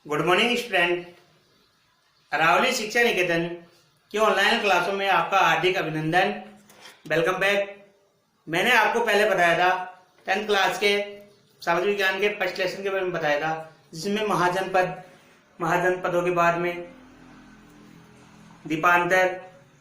Good morning student. Aravalli शिक्षा निकेतन की online क्लासों में आपका हार्दिक अभिनंदन। Welcome back. मैंने आपको पहले बताया था 10th क्लास के सामाजिक विज्ञान के फर्स्ट लेसन के बारे में बताया था, जिसमें महाजनपदों के बाद में दीपांतर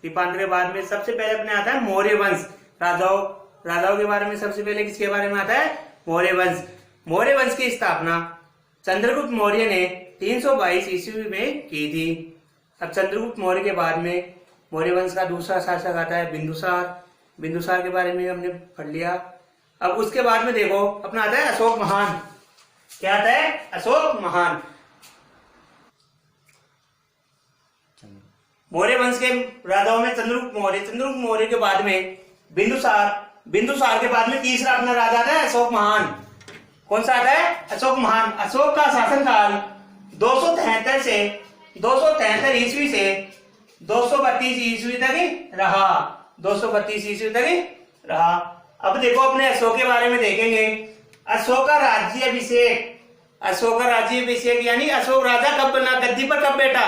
के बाद में सबसे पहले अपने आता है मौर्य वंश। राजाओं के बारे में सबसे पहले किसके बारे में आता है? मौर्य वंश। मौर्य वंश की स्थापना चंद्रगुप्त मौर्य ने 322 ईस्वी में की थी। अब चंद्रगुप्त मौर्य के बाद में मौर्य वंश का दूसरा शासक आता है बिंदुसार के बारे में हमने पढ़ लिया। अब उसके बाद में देखो अपना आता है अशोक महान। क्या आता है? अशोक महान। मौर्य वंश के राजाओं में चंद्रगुप्त मौर्य के बाद में बिंदुसार के बाद में तीसरा अपना राजा आता है अशोक महान। कौन सा आता है? अशोक महान। अशोक का शासनकाल 273 ईस्वी से 232 ईस्वी तक रहा। 232 ईस्वी तक रहा। अब देखो अपने अशोक के बारे में देखेंगे। अशोक का राज्याभिषेक यानी अशोक राजा कब बना, गद्दी पर कब बैठा?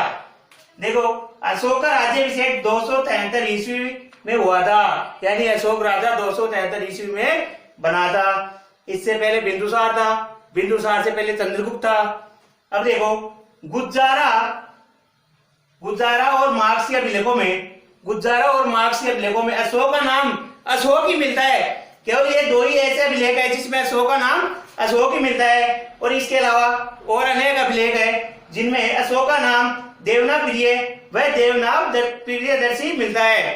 देखो अशोक का राज्याभिषेक 273 ईस्वी में हुआ था, यानी अशोक राजा 273 ईस्वी में बना था। इससे पहले बिंदुसार से पहले चंद्रगुप्त था। अब देखो गुज्जारा और मार्क्स के अभिलेखों में अशोक का नाम अशोक ही मिलता है। केवल ये दो ही ऐसे अभिलेख है जिसमें अशोक का नाम अशोक ही मिलता है, और इसके अलावा और अनेक अभिलेख है जिनमें अशोक का नाम देवनागप्रियदर्शी मिलता है।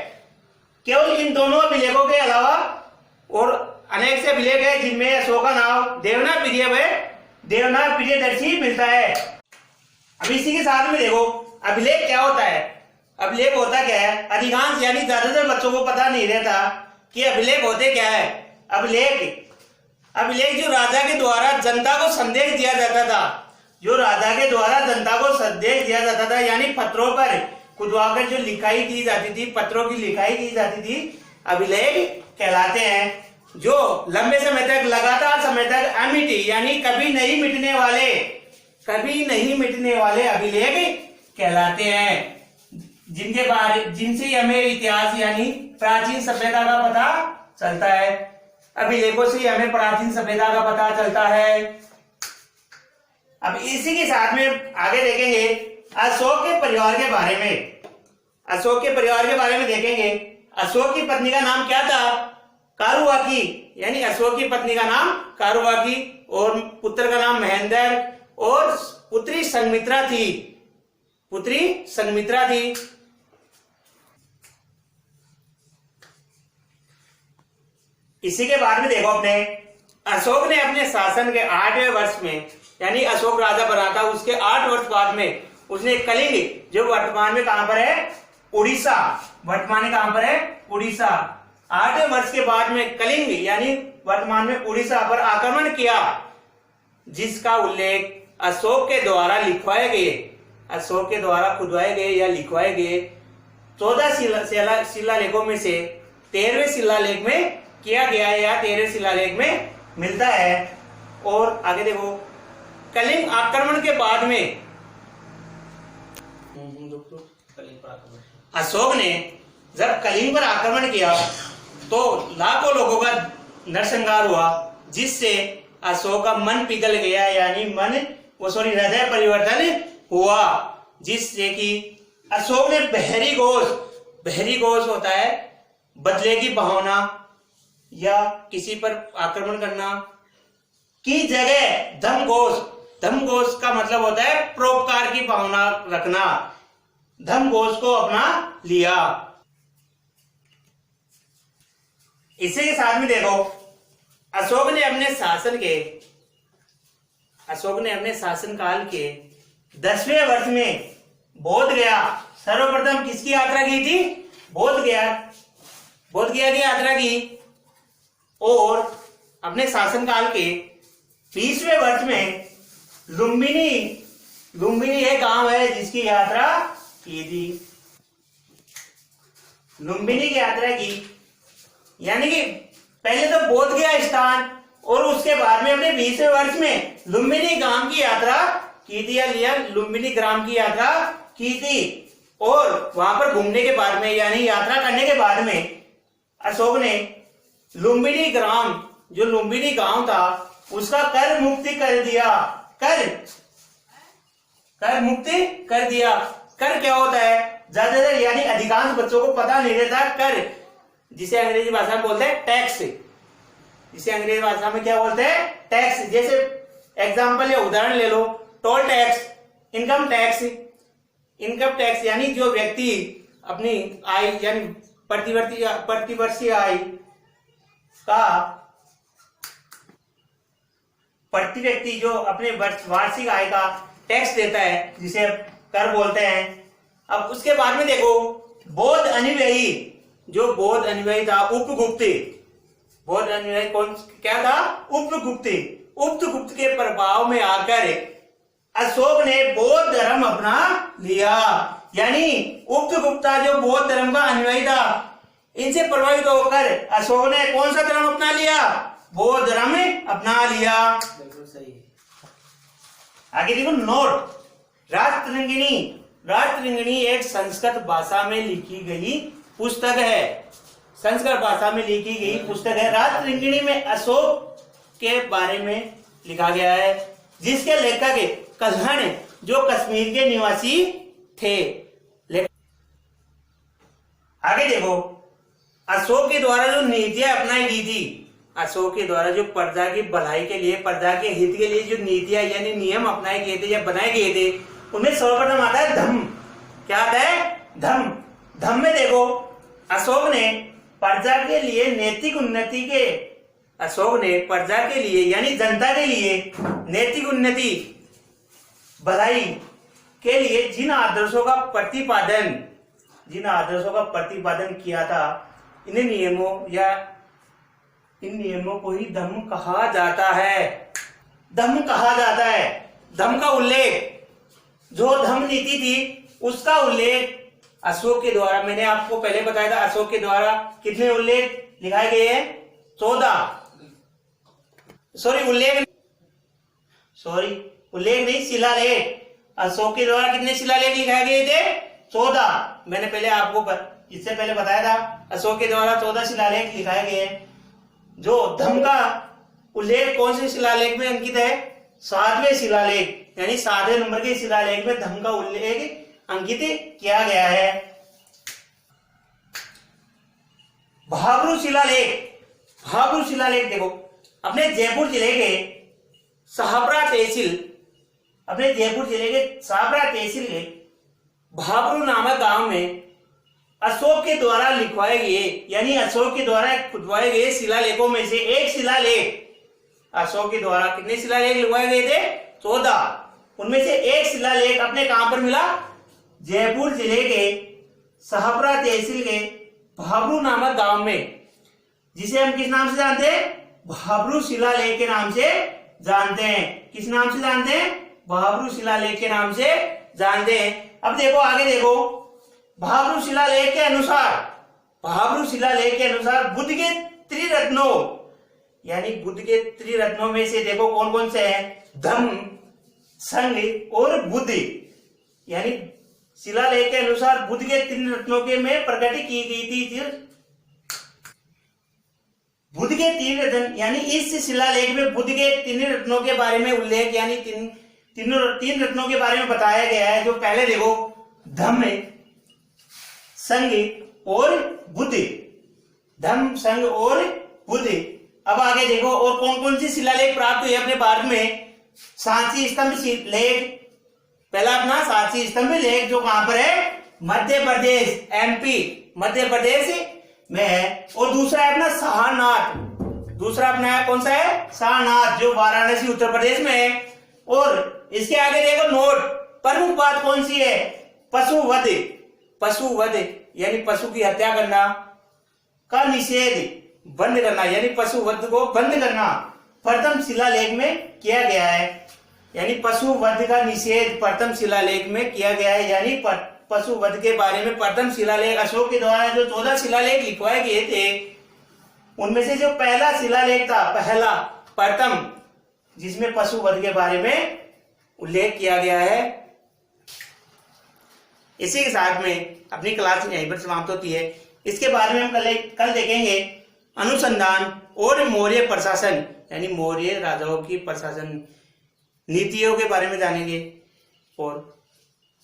केवल इन दोनों अभिलेखों के अलावा और अनेक से अभिलेख है जिनमें अशोक का नाम देवनागप्रियदर्शी मिलता है। अब इसी के साथ में देखो अभिलेख क्या होता है। अभिलेख होता क्या है? अधिकांश यानी ज्यादातर बच्चों को पता नहीं रहता कि अभिलेख होते क्या है। अभिलेख जो राजा के द्वारा जनता को संदेश दिया जाता था, यानी पत्रों पर खुदवाकर जो लिखाई की जाती थी, पत्रों की लिखाई की जाती थी, अभिलेख कहलाते हैं। जो लंबे समय तक, लगातार समय तक अमिट यानी कभी नहीं मिटने वाले अभिलेख कहलाते हैं, जिनसे हमें इतिहास यानी प्राचीन सभ्यता का पता चलता है। अभिलेखों से हमें प्राचीन सभ्यता का पता चलता है। अब इसी के साथ में आगे देखेंगे अशोक के परिवार के बारे में देखेंगे। अशोक की पत्नी का नाम क्या था? कारुवाकी, यानी अशोक की पत्नी का नाम कारुवाकी, और पुत्र का नाम महेंद्र, और पुत्री संघमित्रा थी। इसी के बाद में देखो अपने अशोक ने अपने शासन के 8वें वर्ष में, यानी अशोक राजा बना था उसके 8 वर्ष बाद में, उसने कलिंग, जो वर्तमान में कहां पर है? उड़ीसा। 8वें वर्ष के बाद में कलिंग यानी वर्तमान में उड़ीसा पर आक्रमण किया, जिसका उल्लेख अशोक के द्वारा खुदवाए गए या लिखवाए गए 14 शिलालेखों में से 13वें शिलालेख में किया गया है, या 13वें शिलालेख में मिलता है। और आगे देखो कलिंग आक्रमण के बाद में अशोक ने जब कलिंग पर आक्रमण किया तो लाखों लोगों का नरसंहार हुआ, जिससे अशोक का मन पिघल गया, यानी हृदय परिवर्तन हुआ, जिससे कि अशोक ने बहरी घोष होता है बदले की भावना या किसी पर आक्रमण करना की जगह धम घोष का मतलब होता है परोपकार की भावना रखना। धम घोष को अपना लिया। इसी के साथ में देखो अशोक ने अपने शासनकाल के 10वें वर्ष में बोध गया। सर्वप्रथम किसकी यात्रा की थी? बोध गया की यात्रा की। और अपने शासनकाल के 20वें वर्ष में लुम्बिनी एक गांव है जिसकी यात्रा की थी। लुम्बिनी की यात्रा की, यानी कि पहले तो बोध गया स्थान, और उसके बाद में अपने 20वें वर्ष में लुम्बिनी गांव की यात्रा की थी या लुम्बिनी ग्राम की यात्रा की थी। और वहां पर घूमने के बाद में यानी यात्रा करने के बाद में अशोक ने लुम्बिनी ग्राम, जो लुम्बिनी गांव था, उसका कर मुक्ति कर दिया। कर मुक्ति कर दिया। कर क्या होता है? ज्यादातर यानी अधिकांश बच्चों को पता नहीं रहता कर, जिसे अंग्रेजी भाषा में बोलते हैं टैक्स। जिसे अंग्रेजी भाषा में क्या बोलते हैं? टैक्स। जैसे एग्जाम्पल या उदाहरण ले लो, toll tax, income tax. Income tax यानी जो व्यक्ति अपनी आय यानी प्रतिवर्षीय आय का, प्रति व्यक्ति जो अपने वार्षिक आय का टैक्स देता है, जिसे कर बोलते हैं। अब उसके बाद में देखो, बौद्ध अनुयायी, जो बौद्ध अनुयायी था उपगुप्त, बौद्ध अनुयायी कौन क्या था? उपगुप्त के प्रभाव में आकर अशोक ने बौद्ध धर्म अपना लिया। यानी उपगुप्ता जो बौद्ध धर्म का अनुयायी था, इनसे प्रभावित होकर अशोक ने कौन सा धर्म अपना लिया? बौद्ध धर्म अपना लिया। बिल्कुल सही है। आगे देखो नोट, राष्ट्ररंगिणी एक संस्कृत भाषा में लिखी गई पुस्तक है। संस्कृत भाषा में लिखी गई पुस्तक है। राष्ट्ररंगिणी में अशोक के बारे में लिखा गया है, जिसके लेखक कल्हण जो कश्मीर के निवासी थे। आगे देखो, अशोक के द्वारा जो नीतियां अपनाई गई थी, अशोक के द्वारा जो प्रजा की भलाई के लिए, प्रजा के हित के लिए जो नीतियां यानी नियम अपनाए गए थे या बनाए गए थे, उनमें सर्वप्रथम आता है धम्म। क्या आता है? धम्म। धम्म में देखो, अशोक ने प्रजा के लिए नैतिक उन्नति के, अशोक ने प्रजा के लिए यानी जनता के लिए नैतिक उन्नति, भलाई के लिए जिन आदर्शों का प्रतिपादन किया था, इन नियमों को ही धम्म कहा जाता है। धम्म कहा जाता है। धम्म का उल्लेख, जो धम्म नीति थी उसका उल्लेख अशोक के द्वारा, मैंने आपको पहले बताया था, अशोक के द्वारा कितने उल्लेख लिखाए गए हैं? 14। उल्लेख नहीं, शिलालेख। अशोक के द्वारा कितने शिलालेख लिखाए गए थे? 14। मैंने पहले आपको इससे पहले बताया था, अशोक के द्वारा 14 शिलालेख लिखाए गए हैं। जो धम्म का उल्लेख कौन से शिलालेख में अंकित है? 7वें शिलालेख, यानी 7वें नंबर के शिलालेख में धम्म का उल्लेख अंकित किया गया है। भाबरू शिलालेख देखो, अपने जयपुर जिले के शाहपुरा तहसील के भाबरू नामक गांव में अशोक के द्वारा लिखवाए गए, यानी अशोक के द्वारा खुदवाए गए शिलालेखों में से एक शिलालेख, अशोक के द्वारा कितने शिलालेख लिखवाए गए थे? 14। उनमें से एक शिलालेख अपने कहां पर मिला? जयपुर जिले के शाहपुरा तहसील के भाबरू नामक गांव में, जिसे हम किस नाम से जानते हैं? भाबरू शिलालेख के नाम से जानते हैं। किस नाम से जानते हैं? भाबरू शिलालेख के नाम से जानते हैं। अब देखो, आगे देखो, भाबरू शिलालेख के अनुसार बुद्ध के त्रिरत्नों, यानी बुद्ध के त्रिरत्नों में से देखो कौन कौन से हैं? धम्म, संघ और बुद्ध। यानी शिलालेख के अनुसार बुद्ध के त्रिरत्नों के में प्रकट की गई थी बुद्ध के तीन रत्न, यानी इस शिलालेख में बुद्ध के तीन रत्नों के बारे में उल्लेख, यानी तीन रत्नों के बारे में बताया गया है। जो पहले देखो, धम्म, संघ और बुद्ध। धम्म, संघ और बुद्ध। अब आगे देखो, और कौन कौन सी शिलालेख प्राप्त हुए अपने भारत में? सांची स्तंभ लेख, पहला अपना सांची स्तंभ लेख, जो कहां पर है? मध्य प्रदेश, MP, मध्य प्रदेश में है। और दूसरा है अपना सारनाथ, दूसरा अपना है कौन सा है? सारनाथ, जो वाराणसी उत्तर प्रदेश में है। और इसके आगे देखो नोट, प्रमुख बात कौन सी है? पशुवध, यानी पशु की हत्या करना का निषेध, बंद करना, यानी पशुवध को बंद करना प्रथम शिलालेख में किया गया है। यानी पशुवध का निषेध प्रथम शिलालेख में किया गया है। यानी पशुवध के बारे में प्रथम शिलालेख, अशोक के द्वारा जो 14 शिलालेख लिखवाए गए थे, उनमें से जो पहला शिलालेख था, प्रथम, जिसमें पशुवध के बारे में उल्लेख किया गया है। इसी के साथ में अपनी क्लास यहीं पर समाप्त होती है। इसके बारे में हम कल देखेंगे अनुसंधान और मौर्य प्रशासन यानी मौर्य राजाओं की प्रशासन नीतियों के बारे में जानेंगे। और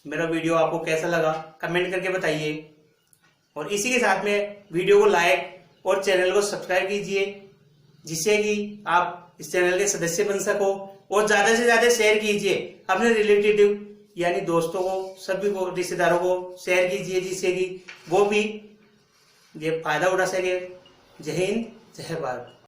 मेरा वीडियो आपको कैसा लगा कमेंट करके बताइए। और इसी के साथ में वीडियो को लाइक और चैनल को सब्सक्राइब कीजिए, जिससे कि आप इस चैनल के सदस्य बन सको। और ज्यादा से ज्यादा शेयर कीजिए अपने रिलेटिव यानी दोस्तों को, सभी को, रिश्तेदारों को शेयर कीजिए, जिससे कि वो भी ये फायदा उठा सके। जय हिंद, जय भारत।